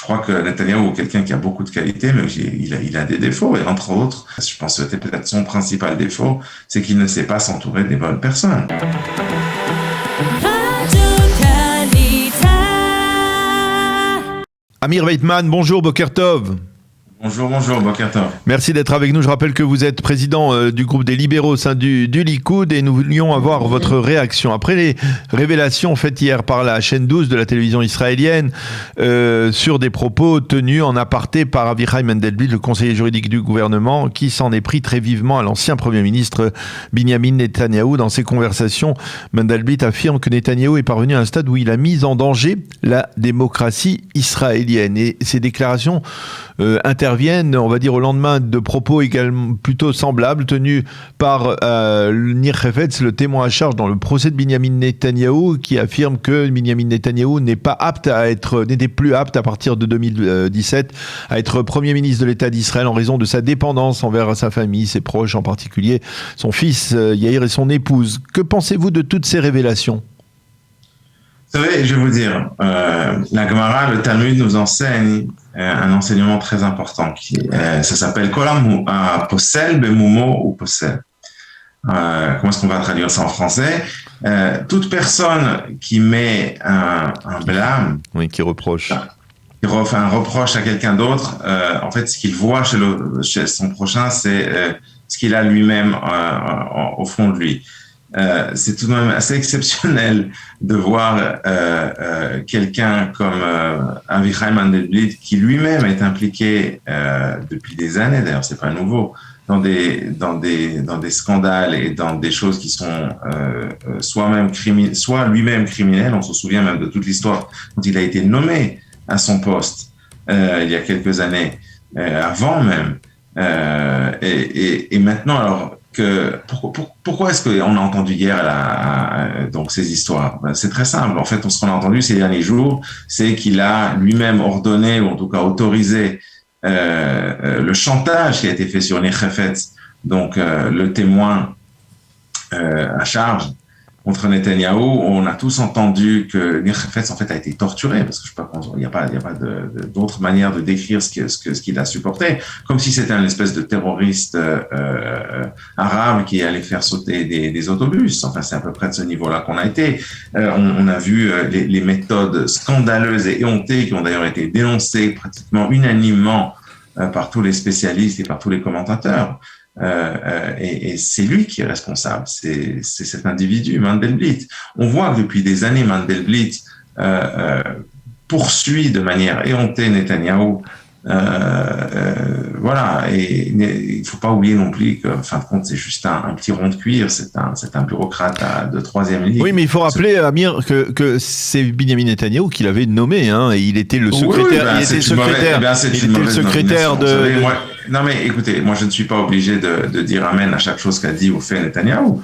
Je crois que Netanyahou est quelqu'un qui a beaucoup de qualités, mais il a des défauts. Et entre autres, je pense que c'était peut-être son principal défaut, c'est qu'il ne sait pas s'entourer des bonnes personnes. Amir Weitman, bonjour, Boker Tov. Bonjour, Boker Tov. Merci d'être avec nous. Je rappelle que vous êtes président du groupe des libéraux au sein du Likoud et nous voulions avoir votre réaction. Après les révélations faites hier par la chaîne 12 de la télévision israélienne sur des propos tenus en aparté par Avichai Mandelblit, le conseiller juridique du gouvernement, qui s'en est pris très vivement à l'ancien Premier ministre Binyamin Netanyahou. Dans ses conversations, Mandelblit affirme que Netanyahou est parvenu à un stade où il a mis en danger la démocratie israélienne. Et ces déclarations interviennent, on va dire, au lendemain de propos également plutôt semblables tenus par Nir Hefetz, le témoin à charge dans le procès de Binyamin Netanyahou, qui affirme que Binyamin Netanyahou n'était plus apte à partir de 2017 à être Premier ministre de l'État d'Israël en raison de sa dépendance envers sa famille, ses proches, en particulier son fils Yair et son épouse. Que pensez-vous de toutes ces révélations ? Vous savez, je vais vous dire, la Gemara, le Talmud nous enseigne un enseignement très important. Ça s'appelle Kolam Posel Bemumo ou Posel. Comment est-ce qu'on va traduire ça en français ? Toute personne qui met un blâme, oui, qui reproche, qui refait un reproche à quelqu'un d'autre, en fait, ce qu'il voit chez son prochain, c'est ce qu'il a lui-même au fond de lui. C'est tout de même assez exceptionnel de voir quelqu'un comme Avichai Mandelblit, qui lui-même est impliqué depuis des années, d'ailleurs c'est pas nouveau, dans des scandales et dans des choses qui sont soit lui-même criminelles. On se souvient même de toute l'histoire quand il a été nommé à son poste il y a quelques années, avant même. Et maintenant, alors, pourquoi est-ce qu'on a entendu hier donc ces histoires? C'est très simple. En fait, ce qu'on a entendu ces derniers jours, c'est qu'il a lui-même ordonné, ou en tout cas autorisé, le chantage qui a été fait sur Nir Hefetz, donc le témoin à charge contre Netanyahou. On a tous entendu que Nir Hefetz en fait a été torturé, parce que il n'y a pas d'autre manière de décrire ce qu'il a supporté, comme si c'était un espèce de terroriste arabe qui allait faire sauter des autobus. Enfin, c'est à peu près de ce niveau-là qu'on a été. On a vu les méthodes scandaleuses et éhontées qui ont d'ailleurs été dénoncées pratiquement unanimement par tous les spécialistes et par tous les commentateurs. Et c'est lui qui est responsable, c'est cet individu, Mandelblit. On voit que depuis des années, Mandelblit poursuit de manière éhontée Netanyahou. Voilà, et il faut pas oublier non plus que, en fin de compte, c'est juste un petit rond de cuir, c'est un bureaucrate de troisième ligne. Oui, mais il faut rappeler, Amir, que c'est Binyamin Netanyahou qui l'avait nommé, hein, et il était le secrétaire, il était le secrétaire de... Non, mais écoutez, moi je ne suis pas obligé de dire amen à chaque chose qu'a dit ou fait Netanyahou.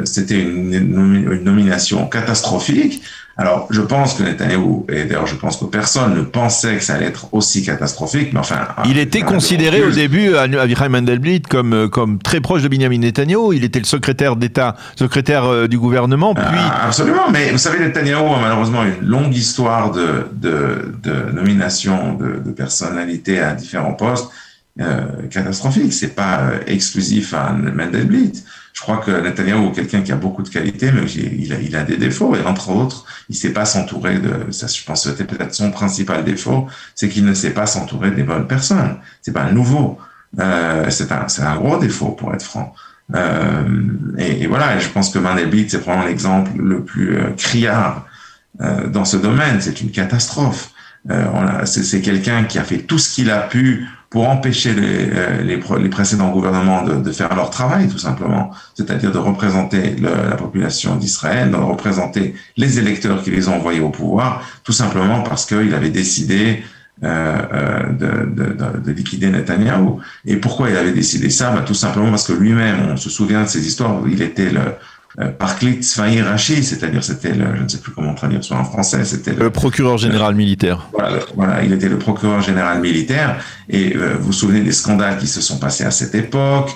C'était une nomination catastrophique. Alors, je pense que Netanyahou, et d'ailleurs je pense que personne ne pensait que ça allait être aussi catastrophique, mais enfin... Il était considéré au début, Avichai Mandelblit, comme très proche de Binyamin Netanyahou. Il était le secrétaire d'État, secrétaire du gouvernement, puis... Absolument, mais vous savez, Netanyahou a malheureusement une longue histoire de nomination de personnalités à différents postes catastrophiques. C'est pas exclusif à Mandelblit. Je crois que Netanyahou est quelqu'un qui a beaucoup de qualités, mais il a des défauts. Et entre autres, il sait pas s'entourer ça. Je pense que c'était peut-être son principal défaut, c'est qu'il ne sait pas s'entourer des bonnes personnes. C'est pas nouveau. C'est un gros défaut, pour être franc. Et voilà. Et je pense que Mandelblit, c'est probablement l'exemple le plus criard dans ce domaine. C'est une catastrophe. C'est quelqu'un qui a fait tout ce qu'il a pu pour empêcher les précédents gouvernements de faire leur travail, tout simplement. C'est-à-dire de représenter la population d'Israël, de représenter les électeurs qui les ont envoyés au pouvoir, tout simplement parce qu'il avait décidé de liquider Netanyahou. Et pourquoi il avait décidé ça? Tout simplement parce que lui-même, on se souvient de ces histoires où il était le Parklit Tzvaï Rashi, c'est-à-dire c'était je ne sais plus comment traduire ça en français, c'était le procureur général militaire. Voilà, il était le procureur général militaire, et vous vous souvenez des scandales qui se sont passés à cette époque,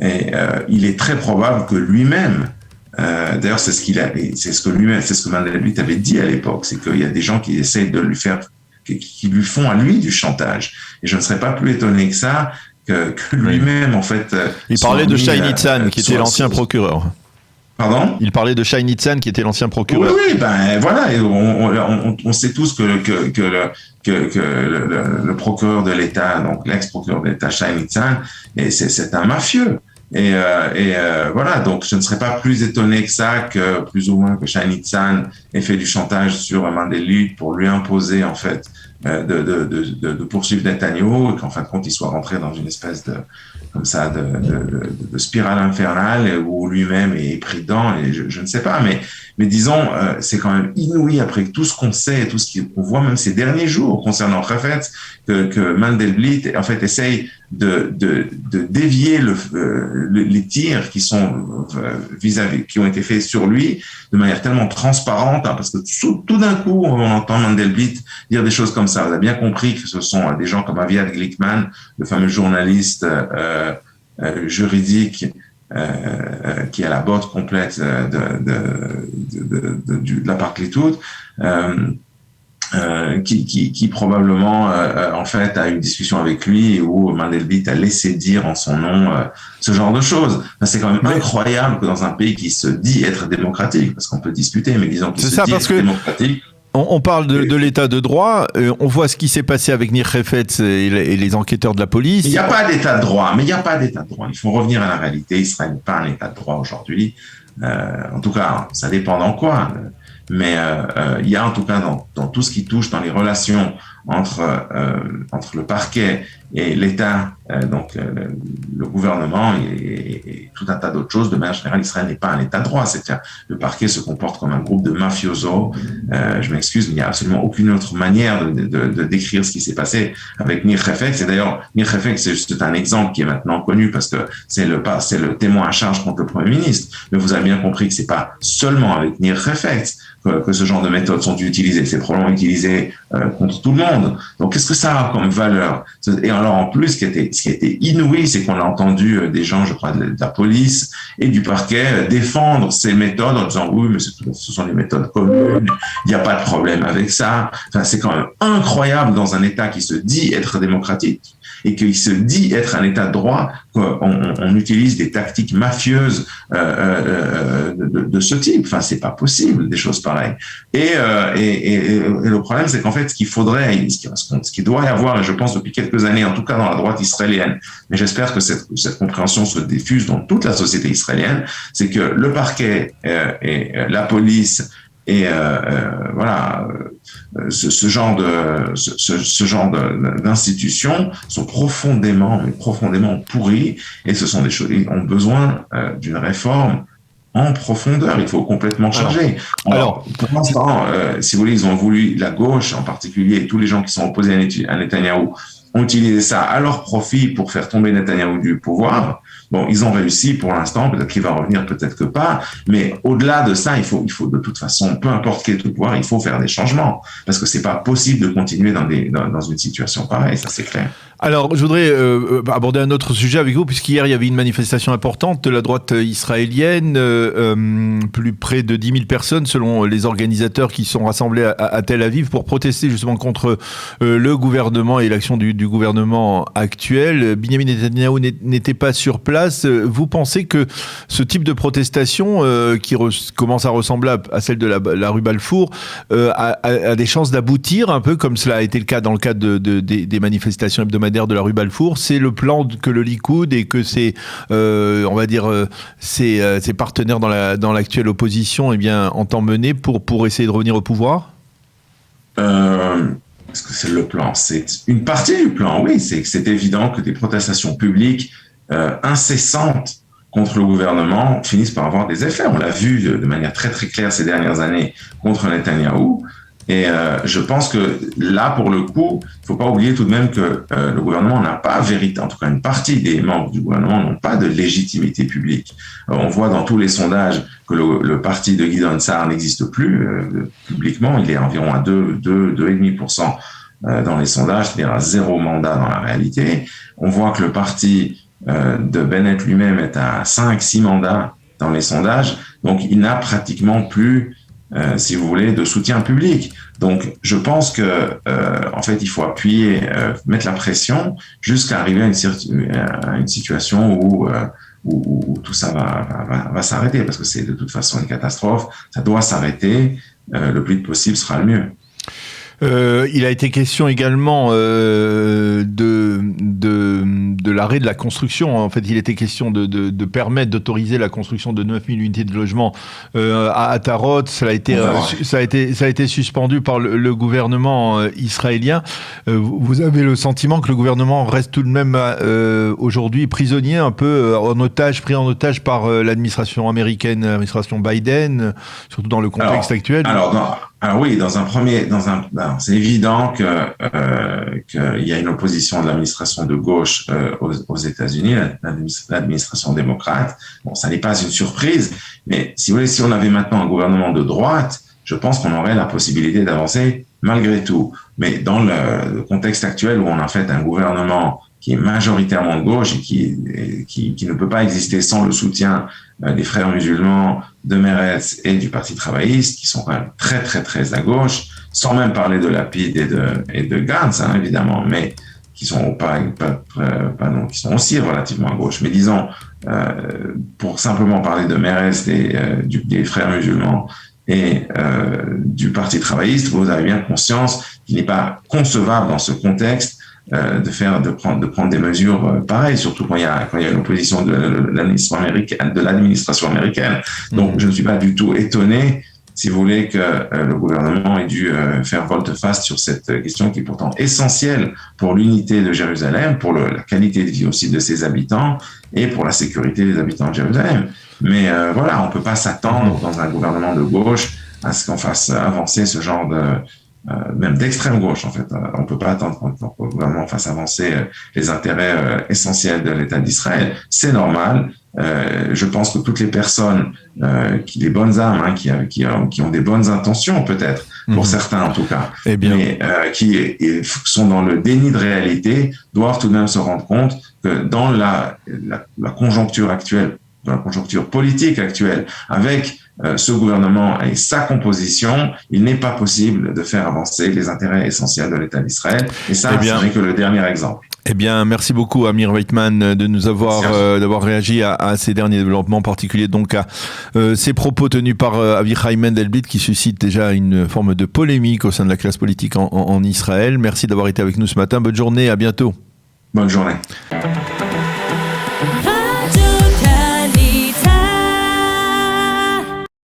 et il est très probable que lui-même, d'ailleurs c'est ce que Mandelblit avait dit à l'époque, c'est qu'il y a des gens qui essayent de lui faire qui lui font à lui du chantage. Et je ne serais pas plus étonné que ça, que lui-même, en fait... Il parlait de Shai Nitzan, qui était l'ancien procureur. Pardon ? Il parlait de Shai Nitzan, qui était l'ancien procureur. Oui, ben voilà, et on sait tous que le procureur de l'État, donc l'ex-procureur de l'État, Shai Nitzan, c'est un mafieux. Et voilà, donc je ne serais pas plus étonné que ça, que plus ou moins que Shai Nitzan ait fait du chantage sur Mandelblit pour lui imposer, en fait, de poursuivre Netanyahou, et qu'en fin de compte, il soit rentré dans une espèce de spirale infernale où lui-même est pris dedans, et je ne sais pas, mais disons, c'est quand même inouï après tout ce qu'on sait, tout ce qu'on voit même ces derniers jours concernant Heifetz, que Mandelblit, en fait, essaye de dévier les tirs qui sont qui ont été faits sur lui de manière tellement transparente, hein, parce que tout d'un coup, on entend Mandelblit dire des choses comme ça. Vous avez bien compris que ce sont des gens comme Aviad Glickman, le fameux journaliste juridique qui a la botte complète de la Parkletoud, qui probablement en fait a eu une discussion avec lui où Mandelblit a laissé dire en son nom ce genre de choses. Enfin, c'est quand même incroyable que dans un pays qui se dit être démocratique, parce qu'on peut discuter, mais disons qu'il se dit être démocratique. On parle de l'état de droit, on voit ce qui s'est passé avec Nir Heifetz et les enquêteurs de la police. Il n'y a pas d'état de droit, Il faut revenir à la réalité. Israël n'est pas un état de droit aujourd'hui. En tout cas, ça dépend dans quoi. Mais il y a en tout cas dans tout ce qui touche dans les relations entre le parquet et l'État, donc le gouvernement et tout un tas d'autres choses. De manière générale, Israël n'est pas un État de droit. C'est-à-dire, le parquet se comporte comme un groupe de mafiosos. Je m'excuse, mais il n'y a absolument aucune autre manière de décrire ce qui s'est passé avec Nir Heifetz. Et d'ailleurs, Nir Heifetz, c'est juste un exemple qui est maintenant connu parce que c'est le témoin à charge contre le Premier ministre. Mais vous avez bien compris que c'est pas seulement avec Nir Heifetz que ce genre de méthodes sont utilisées. C'est probablement utilisé contre tout le monde. Donc, qu'est-ce que ça a comme valeur? Et alors, en plus, ce qui était inouï, c'est qu'on a entendu des gens, je crois, de la police et du parquet défendre ces méthodes en disant oui, mais ce sont des méthodes communes, il n'y a pas de problème avec ça. Enfin, c'est quand même incroyable dans un État qui se dit être démocratique et qui se dit être un État de droit, qu'on utilise des tactiques mafieuses de ce type. Enfin, c'est pas possible, des choses pareilles. Et le problème, c'est qu'en fait, ce qu'il doit y avoir, et je pense depuis quelques années, en tout cas dans la droite israélienne, mais j'espère que cette compréhension se diffuse dans toute la société israélienne, c'est que le parquet et la police et voilà, ce genre d'institutions sont profondément pourries, et ce sont des choses qui ont besoin d'une réforme en profondeur. Il faut complètement changer. Alors pour l'instant, si vous voulez, ils ont voulu, la gauche en particulier, et tous les gens qui sont opposés à Netanyahou ont utilisé ça à leur profit pour faire tomber Netanyahou du pouvoir. Bon, ils ont réussi pour l'instant, peut-être qu'il va revenir, peut-être que pas, mais au-delà de ça, il faut de toute façon, peu importe quel est le pouvoir, il faut faire des changements, parce que c'est pas possible de continuer dans une situation pareille, ça c'est clair. Alors, je voudrais aborder un autre sujet avec vous, puisqu'hier, il y avait une manifestation importante de la droite israélienne, plus près de 10 000 personnes, selon les organisateurs qui sont rassemblés à Tel Aviv, pour protester justement contre le gouvernement et l'action du gouvernement actuel. Binyamin Netanyahou n'était pas sur place. Vous pensez que ce type de protestation, qui commence à ressembler à celle de la rue Balfour, a des chances d'aboutir, un peu comme cela a été le cas dans le cadre des manifestations hebdomadaires de la rue Balfour? C'est le plan que le Likoud et que ses partenaires dans l'actuelle opposition entend mener pour essayer de revenir au pouvoir? Est-ce que c'est le plan? C'est une partie du plan, oui. C'est évident que des protestations publiques incessantes contre le gouvernement finissent par avoir des effets. On l'a vu de manière très très claire ces dernières années contre Netanyahou. Et je pense que là, pour le coup, il ne faut pas oublier tout de même que le gouvernement n'a pas en tout cas une partie des membres du gouvernement n'ont pas de légitimité publique. On voit dans tous les sondages que le parti de Gideon Sa'ar n'existe plus publiquement. Il est environ à 2,5% dans les sondages, c'est-à-dire à 0 mandat dans la réalité. On voit que le parti de Bennett lui-même est à 5-6 mandats dans les sondages. Donc, il n'a pratiquement plus si vous voulez, de soutien public. Donc, je pense que, en fait, il faut appuyer, mettre la pression jusqu'à arriver à une situation où tout ça va s'arrêter, parce que c'est de toute façon une catastrophe. Ça doit s'arrêter. Le plus vite possible sera le mieux. Il a été question également de l'arrêt de la construction. En fait, il était question de permettre, d'autoriser la construction de 9000 unités de logement à Atarot. Ça a été suspendu par le gouvernement israélien. Vous avez le sentiment que le gouvernement reste tout de même aujourd'hui prisonnier, un peu pris en otage par l'administration américaine, l'administration Biden, surtout dans le contexte actuel. Alors oui, c'est évident qu'il y a une opposition de l'administration de gauche aux États-Unis, l'administration démocrate. Bon, ça n'est pas une surprise, mais si vous voulez, si on avait maintenant un gouvernement de droite, je pense qu'on aurait la possibilité d'avancer malgré tout. Mais dans le contexte actuel où on a en fait un gouvernement qui est majoritairement de gauche et qui ne peut pas exister sans le soutien des frères musulmans, de Meretz et du Parti travailliste, qui sont quand même très, très, très à gauche, sans même parler de Lapid et de Gantz, hein, évidemment, mais qui sont qui sont aussi relativement à gauche. Mais disons, pour simplement parler de Meretz des frères musulmans et du Parti travailliste, vous avez bien conscience qu'il n'est pas concevable dans ce contexte de prendre des mesures pareilles, surtout quand il y a une opposition de l'administration américaine. Donc, je ne suis pas du tout étonné, si vous voulez, que le gouvernement ait dû faire volte-face sur cette question qui est pourtant essentielle pour l'unité de Jérusalem, pour la qualité de vie aussi de ses habitants et pour la sécurité des habitants de Jérusalem. Mais voilà, on ne peut pas s'attendre dans un gouvernement de gauche à ce qu'on fasse avancer ce genre même d'extrême gauche, en fait. On ne peut pas attendre que le gouvernement fasse avancer les intérêts essentiels de l'État d'Israël. C'est normal. Je pense que toutes les personnes, les bonnes âmes, hein, qui ont des bonnes intentions, peut-être, pour certains en tout cas, mais qui sont dans le déni de réalité, doivent tout de même se rendre compte que dans la conjoncture actuelle, dans la conjoncture politique actuelle, avec ce gouvernement et sa composition, il n'est pas possible de faire avancer les intérêts essentiels de l'État d'Israël. Et ça, ce n'est que le dernier exemple. Eh bien, merci beaucoup, Amir Weitman, de nous d'avoir réagi à ces derniers développements, en particulier donc à ces propos tenus par Avichai Mendelblit, qui suscitent déjà une forme de polémique au sein de la classe politique en Israël. Merci d'avoir été avec nous ce matin. Bonne journée, à bientôt. Bonne journée.